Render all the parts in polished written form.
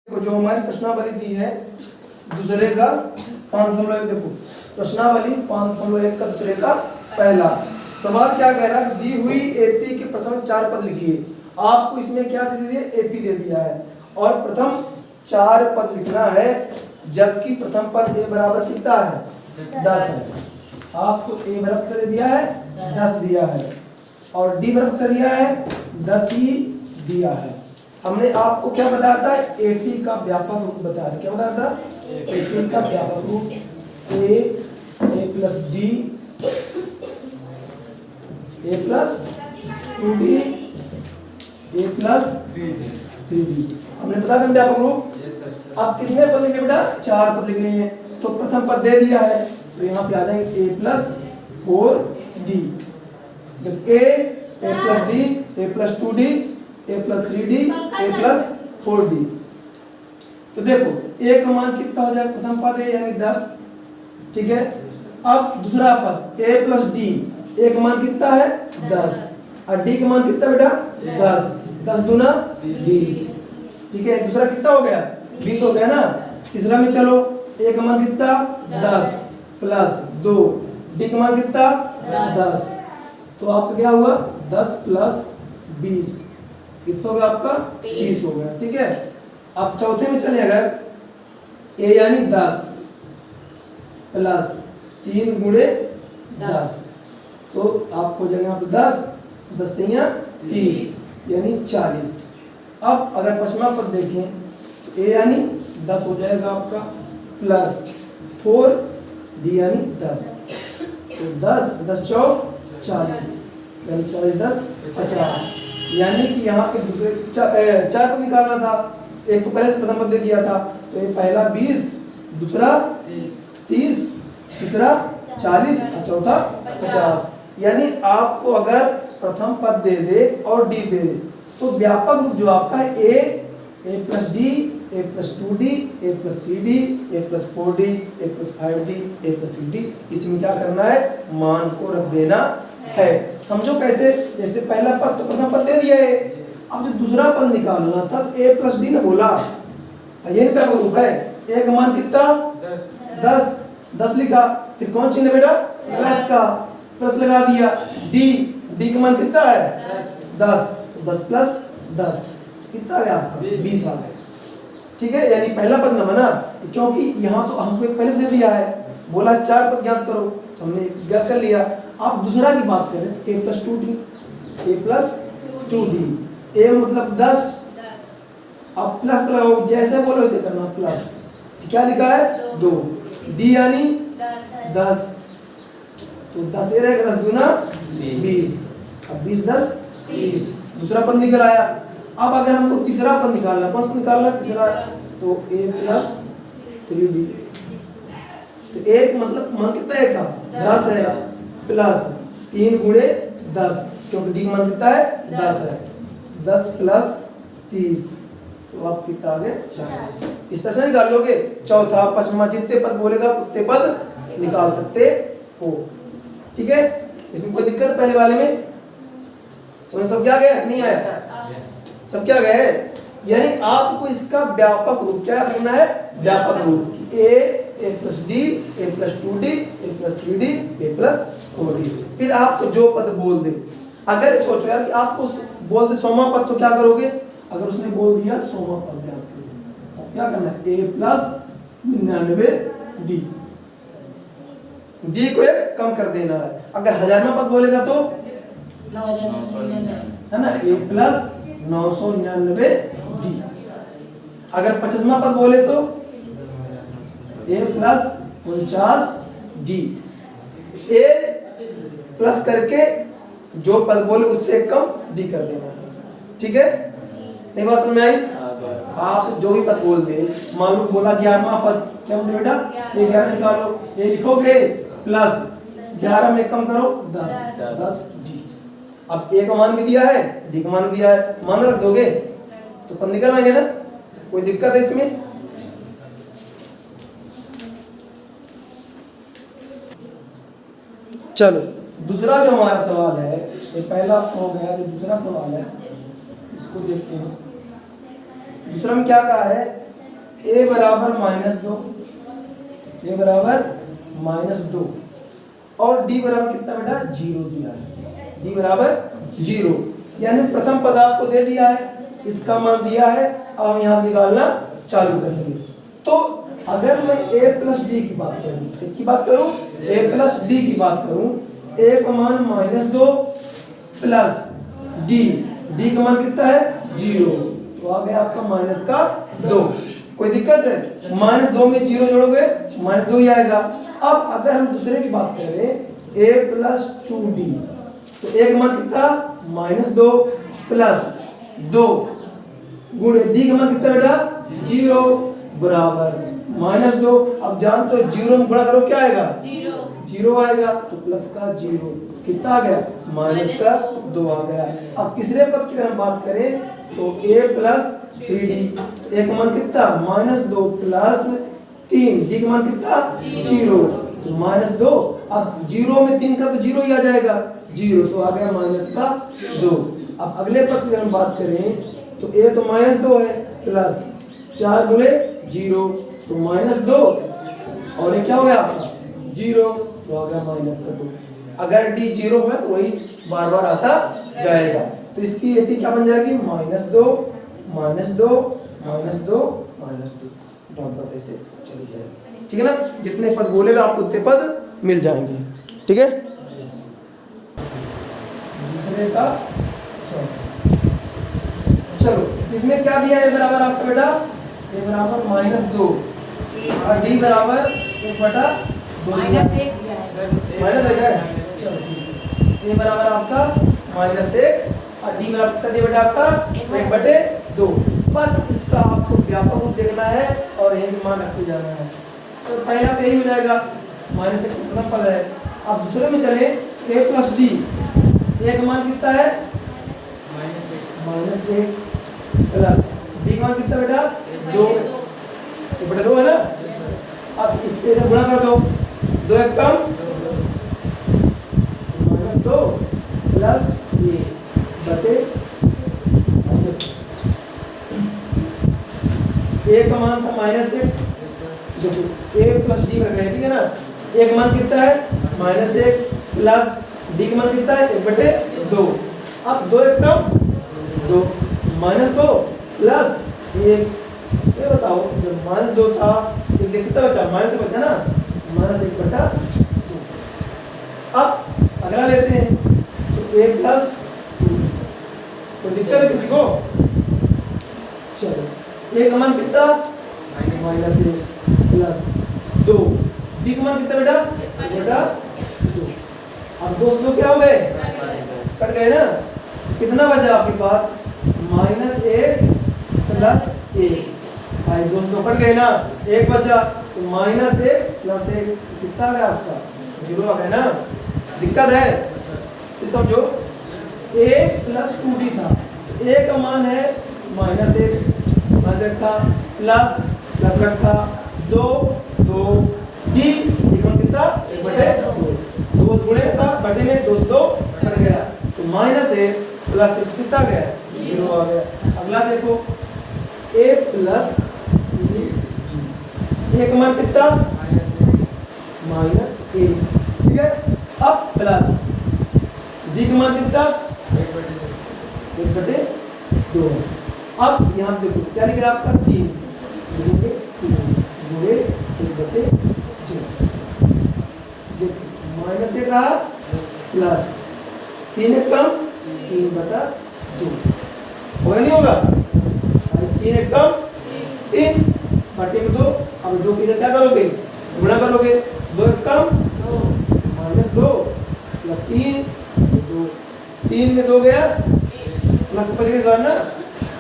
देखो जो हमारी प्रश्नावली दी है दूसरे का 5.1, देखो प्रश्नावली 5.1 का दूसरे का पहला सवाल क्या कह रहा है, दी हुई एपी के प्रथम 4 पद लिखिए। आपको इसमें क्या दे दिया, एपी दे दिया है और प्रथम 4 पद लिखना है, जबकि प्रथम पद ए बराबर कितना है 10 है। आपको ए बराबर कितना दे दिया है 10 दिया है और डी बराबर कितना दिया है 10 ही दिया है। हमने आपको क्या बताया था, एपी का व्यापक रूप बताया था। क्या बताया था, एपी का व्यापक रूप ए प्लस डी ए प्लस 2डी ए प्लस 3डी। हमने बताया था व्यापक रूप। अब कितने पद लिखने बेटा, 4 पद लिखने हैं। तो प्रथम पद दे दिया है तो यहाँ पे आ जाएंगे ए प्लस 4डी, A plus D A plus 2डी ए प्लस 3डी ए प्लस 4डी। तो देखो ए का मान कितना हो जाएगा, प्रथम पद है यानी 10, ठीक है। अब दूसरा पद ए प्लस डी, ए का मान कितना है 10 और डी का मान कितना बेटा 10, 10 दूना 20, ठीक है। दूसरा कितना हो गया 20 हो गया ना। तीसरा में चलो ए का मान कितना 10 प्लस 2, डी का मान कितना 10, तो आपका क्या हुआ 10 प्लस 20 कितना हो गया आपका 30 हो गया, ठीक है। अब चौथे में चले अगर ए यानी 10 प्लस 3 गुणे 10, तो आपको जगह यहाँ पे 10 3 30 यानी 40। अब अगर पचमा पद देखें तो ए यानी 10 हो जाएगा आपका प्लस 4 डी यानी 10, तो 10 चौक 40 यानी 40 10 50, यानी कि यहाँ पे दूसरे 4 पद निकालना था। एक तो पहले प्रथम पद दे दिया था, तो ये पहला 20, दूसरा 30, तीसरा 40 और चौथा 50। यानी आपको अगर प्रथम पद दे दे और डी दे दे तो व्यापक रूप जो आपका है ए प्लस डी ए प्लस 2डी ए प्लस 3डी ए प्लस 4डी ए प्लस 5डी ए प्लस 6डी, इसमें क्या करना है मान को रख देना है। समझो कैसे, जैसे पहला पद तो प्रथम पद दे दिया है, अब जो दूसरा पद निकालना था तो ए प्लस डी ने बोला, ये व्यापक रूप है। ए का मान कितना 10 लिखा, फिर कौन चिन्ह बेटा प्लस का, प्लस लगा दिया। डी का मान कितना है 10, तो 10 प्लस 10 कितना आ गया आपका 20 आ गया, ठीक है। यानी पहला पद न बना क्योंकि यहाँ तो हमको एक पहले से दे दिया है, बोला 4 पद ज्ञात करो तो हमने ज्ञात कर लिया। आप दूसरा की बात करें तो ए प्लस 2डी ए प्लस 2डी, ए मतलब 10, अब प्लस लगाओ, जैसे बोलो वैसे करना प्लस, क्या लिखा है 2, डी यानी 10, तो 10 ये रहेगा 10 दूना 20, अब 20 10 30, दूसरा पद निकल आया। अब अगर हमको तीसरा पद निकालना, कौन सा निकालना तीसरा, तो ए प्लस 3डी, तो एक मतलब मान कितना है का 10 है प्लस 3 गुणे 10, क्योंकि डी मान कितना है 10 है, 10 प्लस 30, तो आप कितना आ गए 40। इस तरह से निकाल लोगे। चौथा पचमा जितने पद बोलेगा उतने पद निकाल सकते हो, ठीक है। इसमें कोई दिक्कत पहले वाले में समझ सब क्या गया नहीं आया, सब क्या गया है। यानी आपको इसका व्यापक रूप क्या करना है, व्यापक रूप ए प्लस डी ए प्लस 2डी ए प्लस 3डी ए प्लस 4डी। फिर आपको जो पद बोल दे, अगर सोचो यार कि आपको बोल दे 100वां पद तो क्या करोगे, अगर उसने बोल दिया 100वां पद ज्ञात करो तो क्या करना है ए प्लस 99 डी को एक कम कर देना है। अगर 1000वां पद बोलेगा तो है ना ए प्लस 999 डी। अगर 50वां पद बोले तो ए प्लस 49 डी। ए प्लस करके जो पद बोले उससे कम डी कर देना है, ठीक है। नहीं बात समझ में आई, आपसे जो भी पद बोल दे, मान लो बोला 11वां पद, क्या बोलते बेटा ये 11 निकालो, ये लिखोगे प्लस 11 में कम करो 10 डी। अब ए का मान भी दिया है डी का मान दिया है, मान रख दोगे तो पद निकल आएंगे ना, कोई दिक्कत है इसमें। चलो दूसरा जो हमारा सवाल है, ये पहला हो गया, जो दूसरा सवाल है इसको देखते हैं। दूसरा में क्या कहा है, a बराबर -2, a बराबर -2 और d बराबर कितना बेटा 0 दिया है, d बराबर 0। यानी प्रथम पद आपको दे दिया है, इसका मान दिया है, अब हम यहाँ से निकालना चालू करेंगे। तो अगर मैं a प्लस डी की बात करूँ, इसकी बात करूँ a प्लस डी की बात करूँ, a का मान -2 प्लस d का मान कितना है 0, तो आ गया आपका -2। कोई दिक्कत है? -2 में 0 जोड़ोगे -2 ही आएगा। अब अगर हम दूसरे की बात करें a प्लस 2d, तो a का मान कितना -2 प्लस 2 गुणे d का मान कितना बेटा 0 बराबर -2। अब जान तो 0 में गुणा करो क्या आएगा 0 आएगा, तो प्लस का 0 कितना आ गया -2 आ गया। अब तीसरे पद की अगर हम बात करें तो a प्लस 3d, a का मान कितना -2 प्लस 3, d का मान कितना 0, तो -2। अब 0 में 3 का तो 0 ही आ जाएगा 0, तो आ गया -2। अब अगले पद की अगर हम बात करें तो a तो -2 है प्लस 4 गुणे 0, तो -2 और ये क्या हो गया आपका 0, तो आ गया -2। अगर d 0 है तो वही बार बार आता जाएगा, तो इसकी एपी क्या बन जाएगी -2 -2 -2 -2 डॉट ऐसे चली जाएगी। ठीक है ना, जितने पद बोलेगा आपको उतने पद मिल जाएंगे। ठीक है, दूसरे का चलो इसमें क्या दिया है बराबर आपका बेटा a बराबर -2 और d बराबर 1/2 -1 है। चलो a बराबर आपका -1 और d बराबर कितना दिया बेटा आपका 1/2। बस इसका आपको व्यापक रूप देखना है और यही मान रखते जाना है। तो पहला तो यही हो जाएगा -1 प्रथम पद है। अब दूसरे में चले a प्लस d, a का मान कितना है -1 प्लस d का मान कितना बेटा 2, 1/2 है ना। अब इस पे गुणा कर दो, 2 एक कम -2 प्लस 1 बटे a का मान था -1, देखो a प्लस d कर रहे हैं, ठीक है ना। a का मान कितना है -1 प्लस d का मान कितना है 1/2। अब 2 एक कम 2 -2 प्लस 1, ये बताओ जब -2 था एक कितना बचा -1 बचा ना, -1/2। अब अगला लेते हैं तो a प्लस 2, तो दिक्कत है किसी को? चलो a का मान कितना -1 प्लस 2, d का मान कितना बेटा 2। अब दोस्तों क्या हो गए कट गए ना, कितना बचा आपके पास -1 प्लस 1, भाई दोस्तों कट गए ना, 1 बचा तो -1 प्लस 1 कितना आ गया आपका 0 आ गया ना। दिक्कत है तो समझो a प्लस 2d था, a का मान है -1 रखा प्लस रखा 2 d कितना 1/2, 2 गुणे था बटे में 2 कट गया, तो -1 प्लस कितना गया 0 आ गया। अगला देखो a प्लस a का मान कितना -1, ठीक है। अब प्लस d का मान कितना 1/2। अब यहाँ देखो क्या लिख रहा है आपका 3 गुणे 1/2। देखो -1 रहा प्लस 3 एक कम 3/2 होगा नहीं होगा, 3 एक कम 3 बटे में 2। अब 2 की क्या करोगे गुणा करोगे, 2 एक कम -2 प्लस 3 2, 3 में 2 गया प्लस बच गया सवाल ना,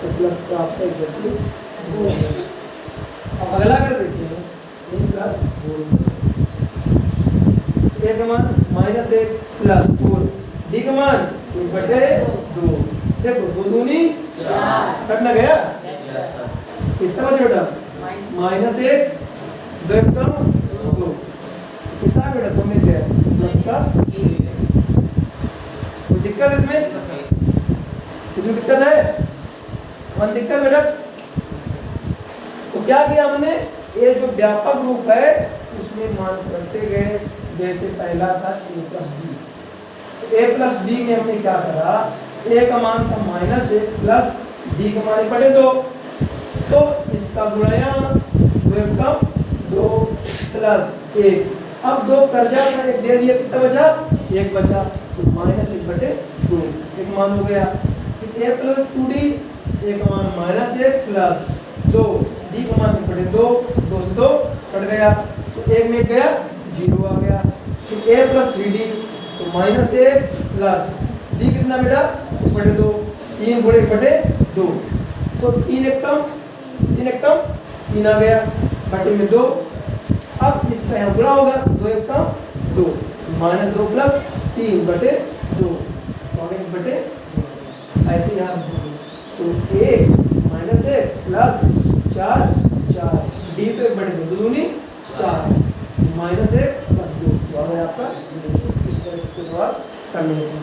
तो प्लस का आपका 2। अब अगला कर देते हैं a प्लस 4, a का मान -1 प्लस 4, d का मान 1/2। देखो 2 दूनी 4 कटना गया, कितना बचा बेटा -1 2 एक कम 2, कितना बेटा 2 मिल गया प्लस का 1। कोई दिक्कत इसमें दिक्कत है? कौन दिक्कत बेटा? तो तो क्या किया हमने, ये जो व्यापक रूप है उसमें मान करते गए, जैसे पहला था a प्लस डी, तो a प्लस डी में हमने क्या करा, a का मान था -1 प्लस d का मान पड़े 2, तो इसका गुणया 2 एकम 2 प्लस 1, अब 2 कर जाता है, 1 दे दिया, कितना बचा, 1 बचा, तो -1/2 एक मान हो गया। फिर a प्लस 2d, a का मान -1 प्लस 2, d का मान बटे 2, 2 से 2 कट गया, तो 1 में गया 0 आ गया। फिर a प्लस 3d, तो -1 प्लस d कितना बेटा 1/2, 3 गुणे 1/2, तो 3 एकम 3 आ गया, बटे में 2, अब इसका यहाँ गुणा होगा, 2 एकम 2, -2 प्लस 3/2, तो 1/2, ऐसे यहाँ तो 1 -1 प्लस 4 डी तो 1/2, दूनी 4, -1 प्लस 2, तो आपका इस तरह से इसके सवाल करने हैं।